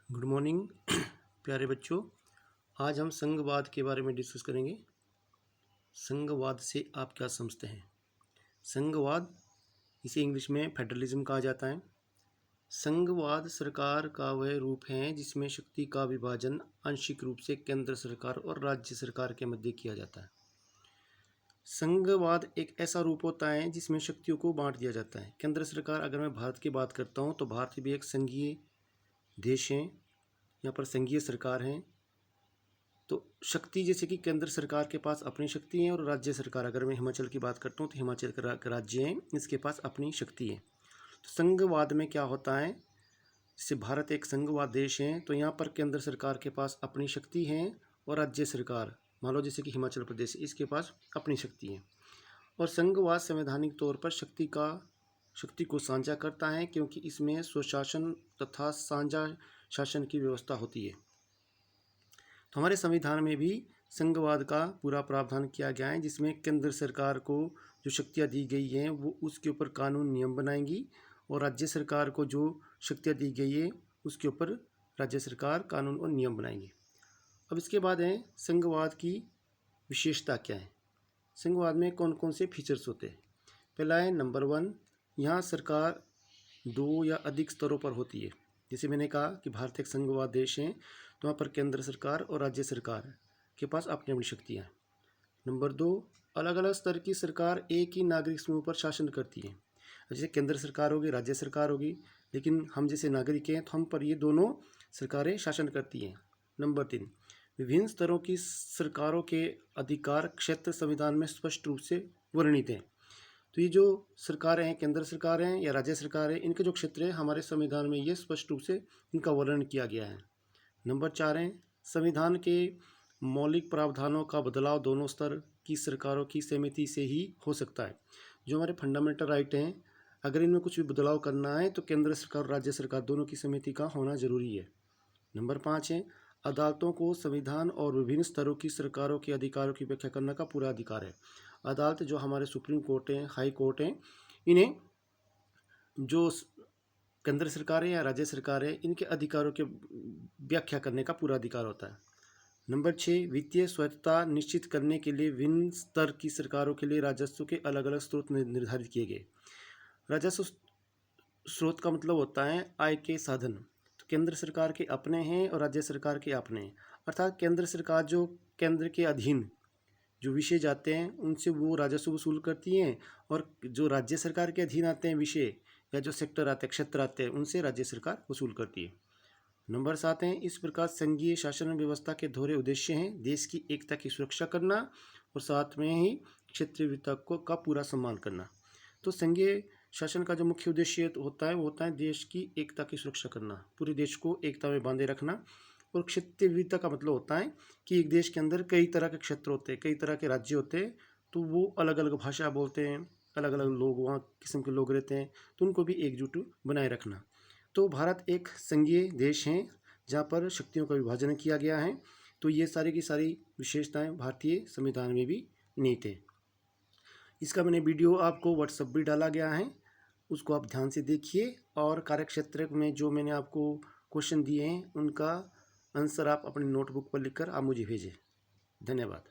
Good morning प्यारे बच्चों। आज हम संघवाद के बारे में डिस्कस करेंगे। संघवाद से आप क्या समझते हैं? संघवाद, इसे इंग्लिश में फेडरलिज्म कहा जाता है। संघवाद सरकार का वह रूप है जिसमें शक्ति का विभाजन आंशिक रूप से केंद्र सरकार और राज्य सरकार के मध्य किया जाता है। संघवाद एक ऐसा रूप होता है जिसमें शक्तियों को बांट दिया जाता है। केंद्र सरकार, अगर मैं भारत की बात करता हूँ तो भारत भी एक संघीय देश है, यहाँ पर संघीय सरकार है। तो शक्ति जैसे कि केंद्र सरकार के पास अपनी शक्ति है और राज्य सरकार, अगर मैं हिमाचल की बात करता हूँ तो हिमाचल का राज्य है, इसके पास अपनी शक्ति है। तो संघवाद में क्या होता है, जैसे भारत एक संघवाद देश है तो यहाँ पर केंद्र सरकार के पास अपनी शक्ति है और राज्य सरकार, मान लो जैसे कि हिमाचल प्रदेश, इसके पास अपनी शक्ति है। और संघवाद संवैधानिक तौर पर शक्ति को साझा करता है क्योंकि इसमें स्वशासन तथा साझा शासन की व्यवस्था होती है। तो हमारे संविधान में भी संघवाद का पूरा प्रावधान किया गया है, जिसमें केंद्र सरकार को जो शक्तियाँ दी गई हैं वो उसके ऊपर कानून नियम बनाएंगी और राज्य सरकार को जो शक्तियाँ दी गई है उसके ऊपर राज्य सरकार कानून और नियम बनाएंगी। अब इसके बाद है संघवाद की विशेषता क्या है, संघवाद में कौन कौन से फीचर्स होते हैं। पहला है नंबर 1, यहाँ सरकार 2 या अधिक स्तरों पर होती है। जैसे मैंने कहा कि भारत एक संघवाद देश है तो वहाँ पर केंद्र सरकार और राज्य सरकार के पास अपनी अपनी शक्तियाँ हैं। नंबर 2, अलग अलग स्तर की सरकार एक ही नागरिक समूह पर शासन करती है। जैसे केंद्र सरकार होगी, राज्य सरकार होगी, लेकिन हम जैसे नागरिक हैं तो हम पर ये दोनों सरकारें शासन करती हैं। नंबर 3, विभिन्न स्तरों की सरकारों के अधिकार क्षेत्र संविधान में स्पष्ट रूप से वर्णित हैं। तो ये जो सरकारें हैं, केंद्र सरकार हैं या राज्य सरकार है, इनके जो क्षेत्र हैं हमारे संविधान में ये स्पष्ट रूप से इनका वर्णन किया गया है। नंबर 4 है संविधान के मौलिक प्रावधानों का बदलाव दोनों स्तर की सरकारों की सहमति से ही हो सकता है। जो हमारे फंडामेंटल राइट हैं, अगर इनमें कुछ भी बदलाव करना है तो केंद्र सरकार और राज्य सरकार दोनों की सहमति का होना जरूरी है। नंबर 5 है अदालतों को संविधान और विभिन्न स्तरों की सरकारों के अधिकारों की व्याख्या करने का पूरा अधिकार है। अदालत जो हमारे सुप्रीम कोर्ट हैं, हाई कोर्ट हैं, इन्हें जो केंद्र सरकार है या राज्य सरकार है इनके अधिकारों के व्याख्या करने का पूरा अधिकार होता है। नंबर 6, वित्तीय स्वायत्तता निश्चित करने के लिए विभिन्न स्तर की सरकारों के लिए राजस्व के अलग अलग स्रोत निर्धारित किए गए। राजस्व स्रोत का मतलब होता है आय के साधन। तो केंद्र सरकार के अपने हैं और राज्य सरकार के अपने हैं, अर्थात केंद्र सरकार जो केंद्र के अधीन जो विषय जाते हैं उनसे वो राजस्व वसूल करती हैं, और जो राज्य सरकार के अधीन आते हैं विषय या जो सेक्टर आते हैं, क्षेत्र आते हैं, उनसे राज्य सरकार वसूल करती है। नंबर 7 है इस प्रकार संघीय शासन व्यवस्था के दोहरे उद्देश्य हैं देश की एकता की सुरक्षा करना और साथ में ही क्षेत्रीय विविधता का पूरा सम्मान करना। तो संघीय शासन का जो मुख्य उद्देश्य होता है वो होता है देश की एकता की सुरक्षा करना, पूरे देश को एकता में बांधे रखना। और क्षेत्रीय विविधता का मतलब होता है कि एक देश के अंदर कई तरह के क्षेत्र होते हैं, कई तरह के राज्य होते हैं, तो वो अलग अलग भाषा बोलते हैं, अलग अलग लोग वहाँ किस्म के लोग रहते हैं, तो उनको भी एकजुट बनाए रखना। तो भारत एक संघीय देश है जहाँ पर शक्तियों का विभाजन किया गया है। तो ये सारी की सारी विशेषताएं भारतीय संविधान में भी निहित है। इसका मैंने वीडियो आपको व्हाट्सएप भी डाला गया है, उसको आप ध्यान से देखिए और कार्यक्षेत्र में जो मैंने आपको क्वेश्चन दिए हैं उनका आंसर आप अपनी नोटबुक पर लिखकर आप मुझे भेजें। धन्यवाद।